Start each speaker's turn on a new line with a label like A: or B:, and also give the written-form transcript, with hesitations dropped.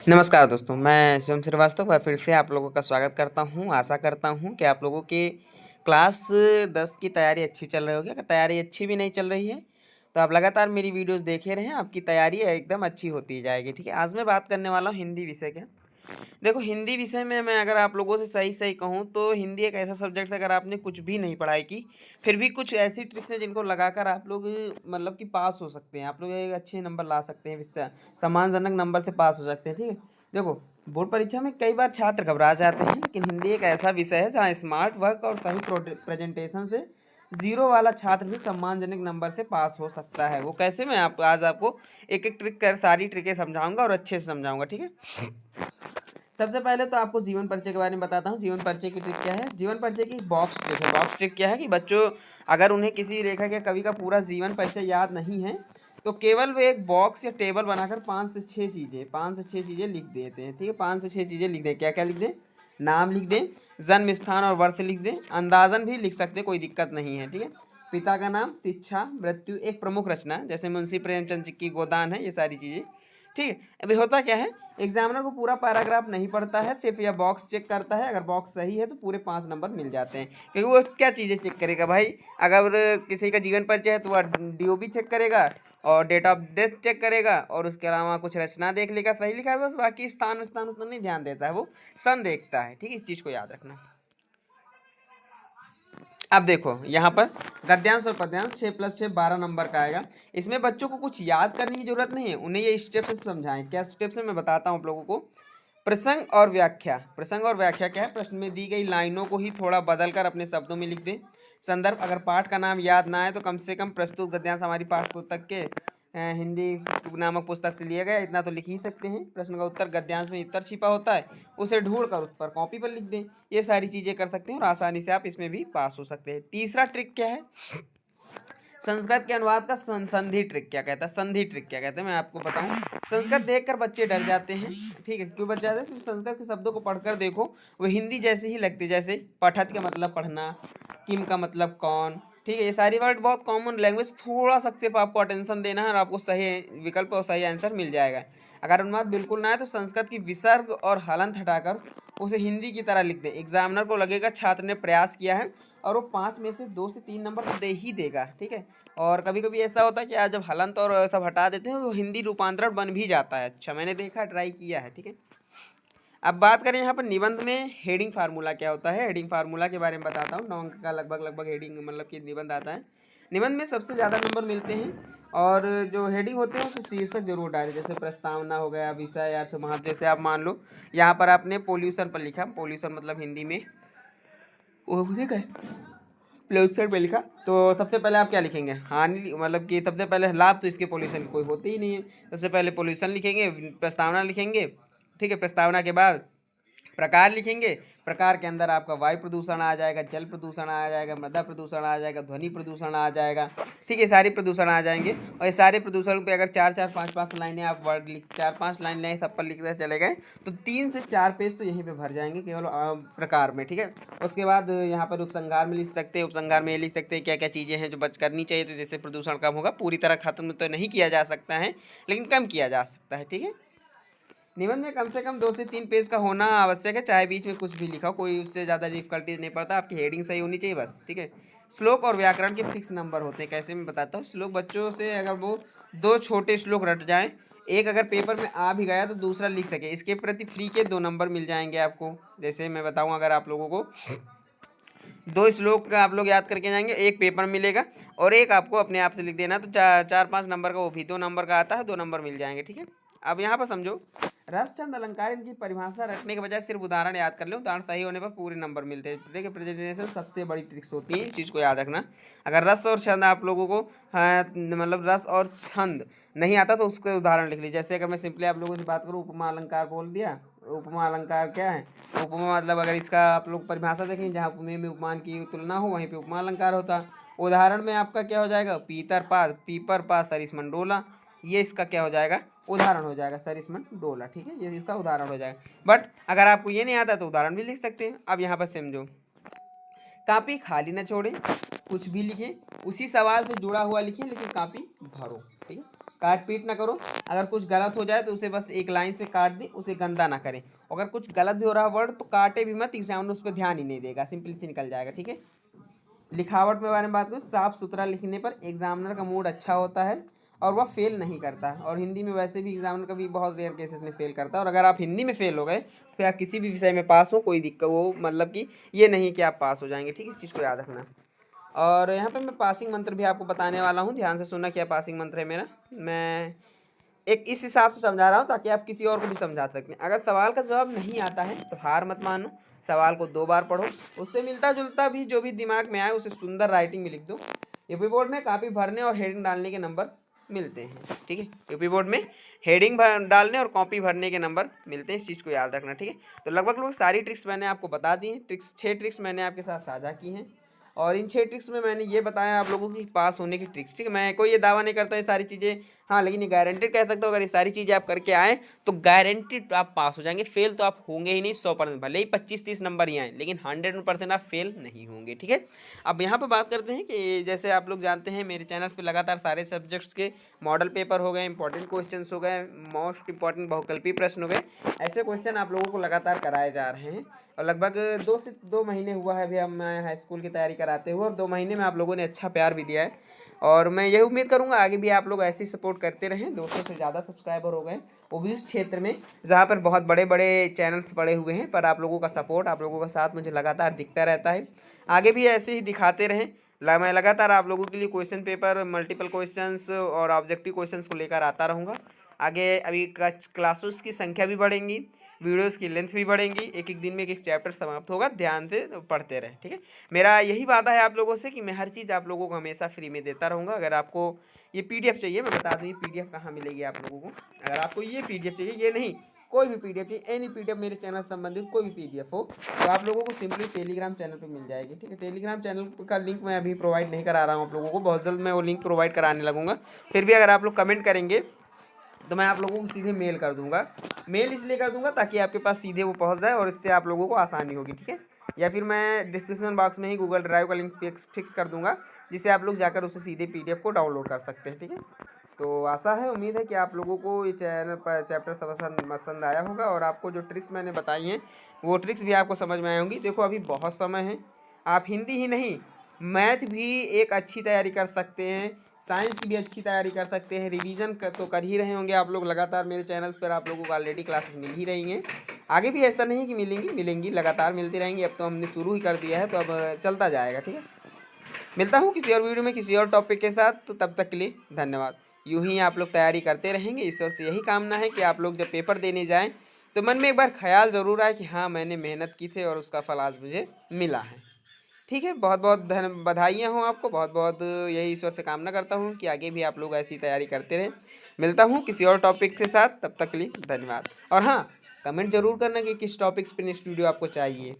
A: नमस्कार दोस्तों, मैं शिवम श्रीवास्तव फिर से आप लोगों का स्वागत करता हूँ। आशा करता हूँ कि आप लोगों की क्लास 10 की तैयारी अच्छी चल रही होगी। अगर तैयारी अच्छी भी नहीं चल रही है, तो आप लगातार मेरी वीडियोस देखे रहें, आपकी तैयारी एकदम अच्छी होती जाएगी। ठीक है, आज मैं बात करने वाला हूँ हिंदी विषय के। देखो, हिंदी विषय में मैं अगर आप लोगों से सही-सही कहूँ तो हिंदी एक ऐसा सब्जेक्ट है, अगर आपने कुछ भी नहीं पढ़ाई की, फिर भी कुछ ऐसी ट्रिक्स हैं जिनको लगाकर आप लोग मतलब कि पास हो सकते हैं। आप लोग एक अच्छे नंबर ला सकते हैं, विषय सम्मानजनक नंबर से पास हो सकते हैं। ठीक है? देखो, बोर्ड परीक्षा में कई बार छात्र घबरा जाते हैं, लेकिन हिंदी एक ऐसा विषय है जहाँ स्मार्ट वर्क और सही प्रेजेंटेशन से ज़ीरो वाला छात्र भी सम्मानजनक नंबर से पास हो सकता है। वो कैसे, मैं आप आज आपको एक-एक ट्रिक कर सारी ट्रिकें समझाऊँगा और अच्छे से समझाऊँगा। ठीक है? सबसे पहले तो आपको जीवन परिचय के बारे में बताता हूँ। जीवन परिचय की ट्रिक क्या है? जीवन परिचय की बॉक्स ट्रिक है। बॉक्स ट्रिक क्या है कि बच्चों, अगर उन्हें किसी लेखक या कवि का पूरा जीवन परिचय याद नहीं है, तो केवल वे एक बॉक्स या टेबल बनाकर 5 से 6 चीज़ें लिख देते हैं। ठीक है, 5 से 6 चीज़ें लिख दें। क्या क्या लिख दें? नाम लिख दें, जन्म स्थान और वर्ष लिख दें, अंदाजन भी लिख सकते हैं, कोई दिक्कत नहीं है। ठीक है, पिता का नाम, शिक्षा, मृत्यु, एक प्रमुख रचना जैसे मुंशी प्रेमचंद की गोदान है, ये सारी चीज़ें। ठीक है, अभी होता क्या है, एग्जामिनर को पूरा पैराग्राफ नहीं पढ़ता है, सिर्फ यह बॉक्स चेक करता है। अगर बॉक्स सही है तो पूरे 5 नंबर मिल जाते हैं, क्योंकि वो क्या चीज़ें चेक करेगा भाई। अगर किसी का जीवन परिचय है तो वह डीओबी चेक करेगा और डेट ऑफ डेथ चेक करेगा, और उसके अलावा कुछ रचना देख लेगा, सही लिखा है बस, बाकी स्थान स्थान उतना नहीं ध्यान देता है, वो सन देखता है। ठीक है, इस चीज़ को याद रखना। अब देखो यहाँ पर गद्यांश और पद्यांश 6+6 12 नंबर का आएगा। इसमें बच्चों को कुछ याद करने की जरूरत नहीं है, उन्हें ये स्टेप से समझाएं। क्या स्टेप से, मैं बताता हूँ आप लोगों को। प्रसंग और व्याख्या। प्रसंग और व्याख्या क्या है? प्रश्न में दी गई लाइनों को ही थोड़ा बदलकर अपने शब्दों में लिख दें। संदर्भ, अगर पाठ का नाम याद ना आए तो कम से कम प्रस्तुत गद्यांश हमारी पाठ्य पुस्तक के हिंदी नामक पुस्तक से लिया गया, इतना तो लिख ही सकते हैं। प्रश्न का उत्तर गद्यांश में उत्तर छिपा होता है, उसे ढूंढ कर उस पर कॉपी पर लिख दें। ये सारी चीज़ें कर सकते हैं और आसानी से आप इसमें भी पास हो सकते हैं। तीसरा ट्रिक क्या है? संस्कृत के अनुवाद का संधि ट्रिक क्या कहता है? संधि ट्रिक क्या कहते हैं, मैं आपको बताऊं। संस्कृत देखकर बच्चे डर जाते हैं। ठीक है, क्यों बच जाते हैं? क्योंकि संस्कृत के शब्दों को पढ़कर देखो, वो हिंदी जैसे ही लगते, जैसे पठत का मतलब पढ़ना, किम का मतलब कौन। ठीक है, ये सारी वर्ड बहुत कॉमन लैंग्वेज, थोड़ा सा सिर्फ आपको अटेंशन देना है और आपको सही विकल्प और सही आंसर मिल जाएगा। अगर अनुवाद बिल्कुल ना है तो संस्कृत की विसर्ग और हलंत हटाकर उसे हिंदी की तरह लिख दे। एग्जामिनर को लगेगा छात्र ने प्रयास किया है, और वो 5 में से 2 से 3 नंबर तो दे ही देगा। ठीक है, और कभी कभी ऐसा होता है कि आज जब हलंत और सब हटा देते हैं वो हिंदी रूपांतरण बन भी जाता है। अच्छा, मैंने देखा, ट्राई किया है। ठीक है, अब बात करें यहाँ पर निबंध में हेडिंग फार्मूला क्या होता है। हेडिंग फार्मूला के बारे में बताता हूँ। 9 अंक का लगभग लगभग हेडिंग मतलब कि निबंध आता है। निबंध में सबसे ज़्यादा नंबर मिलते हैं, और जो हेडिंग होते हैं उसे शीर्षक जरूर डालें, जैसे प्रस्तावना हो गया, विषय, अर्थ, महत्व। जैसे आप मान लो यहाँ पर आपने पोल्यूशन पर लिखा, पोल्यूशन मतलब हिंदी में वो ठीक है, पोल्यूशन पे लिखा, तो सबसे पहले आप क्या लिखेंगे? हानि, मतलब कि सबसे पहले लाभ तो इसके पोल्यूशन कोई होते ही नहीं है। सबसे पहले पोल्यूशन लिखेंगे, प्रस्तावना लिखेंगे। ठीक है, प्रस्तावना के बाद प्रकार लिखेंगे। प्रकार के अंदर आपका वायु प्रदूषण आ जाएगा, जल प्रदूषण आ जाएगा, मृदा प्रदूषण आ जाएगा, ध्वनि प्रदूषण आ जाएगा। ठीक है, सारे प्रदूषण आ जाएंगे, और ये सारे प्रदूषण पे अगर 4-4 5-5 लाइनें आप वर्ड लिख, 4-5 लाइन सब पर लिखते चले गए, तो 3 से 4 पेज तो यहीं पे भर जाएंगे केवल प्रकार में। ठीक है, उसके बाद यहाँ पर उपसंहार में लिख सकते हैं। उपसंहार में ये लिख सकते हैं क्या क्या चीज़ें हैं जो बच करनी चाहिए, तो जैसे प्रदूषण कम होगा। पूरी तरह खत्म तो नहीं किया जा सकता है, लेकिन कम किया जा सकता है। ठीक है, निबंध में कम से कम 2 से 3 पेज का होना आवश्यक है, चाहे बीच में कुछ भी लिखा हो, कोई उससे ज़्यादा डिफिकल्टी नहीं पड़ता। आपकी हेडिंग सही होनी चाहिए बस। ठीक है, श्लोक और व्याकरण के फिक्स नंबर होते हैं। कैसे, मैं बताता हूँ। श्लोक बच्चों से अगर वो 2 छोटे श्लोक रट जाएं, एक अगर पेपर में आ भी गया तो दूसरा लिख सके, इसके प्रति फ्री के 2 नंबर मिल जाएंगे आपको। जैसे मैं बताऊँ, अगर आप लोगों को 2 श्लोक का आप लोग याद करके जाएंगे, एक पेपर मिलेगा और एक आपको अपने आप से लिख देना, तो 4-5 नंबर का, वो भी 2 नंबर का आता है, 2 नंबर मिल जाएंगे। ठीक है, अब यहाँ पर समझो, रस चंद अलंकार, इनकी परिभाषा रटने के बजाय सिर्फ उदाहरण याद कर लो। उदाहरण सही होने पर पूरे नंबर मिलते हैं। देखिए, प्रेजेंटेशन सबसे बड़ी ट्रिक्स होती है, इस चीज़ को याद रखना। अगर रस और छंद आप लोगों को मतलब रस और छंद नहीं आता तो उसके उदाहरण लिख लीजिए। जैसे अगर मैं सिंपली आप लोगों से बात करूँ, उपमा अलंकार बोल दिया। उपमा अलंकार क्या है? उपमा मतलब अगर इसका आप लोग परिभाषा देखें, जहाँ उपमेय में उपमान की तुलना हो वहीं पे उपमा अलंकार होता। उदाहरण में आपका क्या हो जाएगा? पीतर पाद, पीपर पाद, सरिसमन डोला। ये इसका क्या हो जाएगा? उदाहरण हो जाएगा, सरिसमन डोला। ठीक है, ये इसका उदाहरण हो जाएगा। बट अगर आपको ये नहीं आता तो उदाहरण भी लिख सकते हैं। अब यहाँ पर समझो, कापी खाली न छोड़ें, कुछ भी लिखें, उसी सवाल से जुड़ा हुआ लिखें, लेकिन कापी भरो। ठीक है, काट पीट ना करो। अगर कुछ गलत हो जाए तो उसे बस एक लाइन से काट दें, उसे गंदा ना करें। अगर कुछ गलत भी हो रहा वर्ड तो काटे भी मत, एग्जामिनर उस पर ध्यान ही नहीं देगा, सिंपली से निकल जाएगा। ठीक है। लिखावट में बारे में बात करूँ, साफ सुथरा लिखने पर एग्जामिनर का मूड अच्छा होता है और वह फेल नहीं करता। और हिंदी में वैसे भी एग्जामिनर कभी बहुत रेयर केसेस में फेल करता है। और अगर आप हिंदी में फेल हो गए तो फिर आप किसी भी विषय में पास हो, कोई दिक्कत वो मतलब कि ये नहीं कि आप पास हो जाएंगे। ठीक है, इस चीज़ को याद रखना। और यहाँ पे मैं पासिंग मंत्र भी आपको बताने वाला हूँ, ध्यान से सुनना क्या पासिंग मंत्र है मेरा। मैं एक इस हिसाब से समझा रहा हूँ ताकि आप किसी और को भी समझा सकते हैं। अगर सवाल का जवाब नहीं आता है तो हार मत मानो, सवाल को 2 बार पढ़ो, उससे मिलता जुलता भी जो भी दिमाग में आए उसे सुंदर राइटिंग में लिख दो। यूपी बोर्ड में कापी भरने और हेडिंग डालने के नंबर मिलते हैं। ठीक है, यूपी बोर्ड में हेडिंग डालने और कॉपी भरने के नंबर मिलते हैं, इस चीज़ को याद रखना। ठीक है, तो लगभग सारी ट्रिक्स मैंने आपको बता दी हैं। 6 ट्रिक्स मैंने आपके साथ साझा की हैं और इन 6 ट्रिक्स में मैंने ये बताया आप लोगों की पास होने की ट्रिक्स। ठीक है, मैं कोई ये दावा नहीं करता ये सारी चीज़ें, हाँ, लेकिन ये गारंटेड कह सकता हूँ अगर ये सारी चीज़ें आप करके आएँ तो गारंटेड आप पास हो जाएंगे। फेल तो आप होंगे ही नहीं 100%, भले ही 25-30 नंबर ही आए लेकिन 100% आप फेल नहीं होंगे। ठीक है, अब यहाँ पर बात करते हैं कि जैसे आप लोग जानते हैं मेरे चैनल पर लगातार सारे सब्जेक्ट्स के मॉडल पेपर हो गए, इंपॉर्टेंट क्वेश्चन हो गए, मोस्ट इंपॉर्टेंट बहुकल्पीय प्रश्न हो गए, ऐसे क्वेश्चन आप लोगों को लगातार कराए जा रहे हैं। और लगभग 2 महीने हुआ है अभी हम हाई स्कूल की तैयारी कराते हुए और 2 महीने में आप लोगों ने अच्छा प्यार भी दिया है। और मैं यही उम्मीद करूंगा आगे भी आप लोग ऐसे ही सपोर्ट करते रहें। 200 से ज़्यादा सब्सक्राइबर हो गए, वो भी उस क्षेत्र में जहाँ पर बहुत बड़े बड़े चैनल्स पड़े हुए हैं, पर आप लोगों का सपोर्ट, आप लोगों का साथ मुझे लगातार दिखता रहता है। आगे भी ऐसे ही दिखाते रहें। मैं लगातार आप लोगों के लिए क्वेश्चन पेपर, मल्टीपल क्वेश्चंस और ऑब्जेक्टिव क्वेश्चंस को लेकर आता रहूँगा। आगे अभी क्लासेस की संख्या भी बढ़ेंगी, वीडियोस की लेंथ भी बढ़ेंगी, एक एक दिन में एक चैप्टर समाप्त होगा, ध्यान से पढ़ते रहें। ठीक है, मेरा यही वादा है आप लोगों से कि मैं हर चीज़ आप लोगों को हमेशा फ्री में देता रहूँगा। अगर आपको ये PDF चाहिए, मैं बता दूँ ये PDF कहाँ मिलेगी आप लोगों को। अगर आपको ये PDF चाहिए, ये नहीं कोई भी PDF चाहिए, एनी PDF मेरे चैनल संबंधित कोई भी PDF हो तो आप लोगों को सिंपली टेलीग्राम चैनल पे मिल जाएगी। ठीक है, टेलीग्राम चैनल का लिंक मैं अभी प्रोवाइड नहीं करा रहा हूँ आप लोगों को, बहुत जल्द मैं वो लिंक प्रोवाइड कराने लगूंगा। फिर भी अगर आप लोग कमेंट करेंगे तो मैं आप लोगों को सीधे मेल कर दूंगा। मेल इसलिए कर दूंगा ताकि आपके पास सीधे वो पहुंच जाए और इससे आप लोगों को आसानी होगी। ठीक है, या फिर मैं डिस्क्रिप्शन बॉक्स में ही गूगल ड्राइव का लिंक फिक्स कर दूंगा जिससे आप लोग जाकर उससे सीधे PDF को डाउनलोड कर सकते हैं। ठीक है, तो आशा है, उम्मीद है कि आप लोगों को ये चैनल पर चैप्टर पसंद आया होगा और आपको जो ट्रिक्स मैंने बताई हैं वो ट्रिक्स भी आपको समझ में आई होंगी। देखो अभी बहुत समय है, आप हिंदी ही नहीं मैथ भी एक अच्छी तैयारी कर सकते हैं, साइंस की भी अच्छी तैयारी कर सकते हैं। रिवीजन तो कर ही रहे होंगे आप लोग लगातार, मेरे चैनल पर आप लोगों को ऑलरेडी क्लासेस मिल ही रही हैं। आगे भी ऐसा नहीं कि मिलेंगी लगातार मिलती रहेंगी। अब तो हमने शुरू ही कर दिया है तो अब चलता जाएगा। ठीक है, मिलता हूँ किसी और वीडियो में किसी और टॉपिक के साथ, तो तब तक के लिए धन्यवाद। यूं ही आप लोग तैयारी करते रहेंगे, ईश्वर से यही कामना है कि आप लोग जब पेपर देने जाएं तो मन में एक बार ख्याल ज़रूर आए कि हाँ मैंने मेहनत की थी और उसका फल आज मुझे मिला है। ठीक है, बहुत बहुत बधाइयाँ हों आपको, बहुत बहुत यही ईश्वर से कामना करता हूँ कि आगे भी आप लोग ऐसी तैयारी करते रहें। मिलता हूँ किसी और टॉपिक के साथ, तब तक के लिए धन्यवाद। और हाँ, कमेंट जरूर करना कि किस टॉपिक्स पे नेक्स्ट वीडियो आपको चाहिए।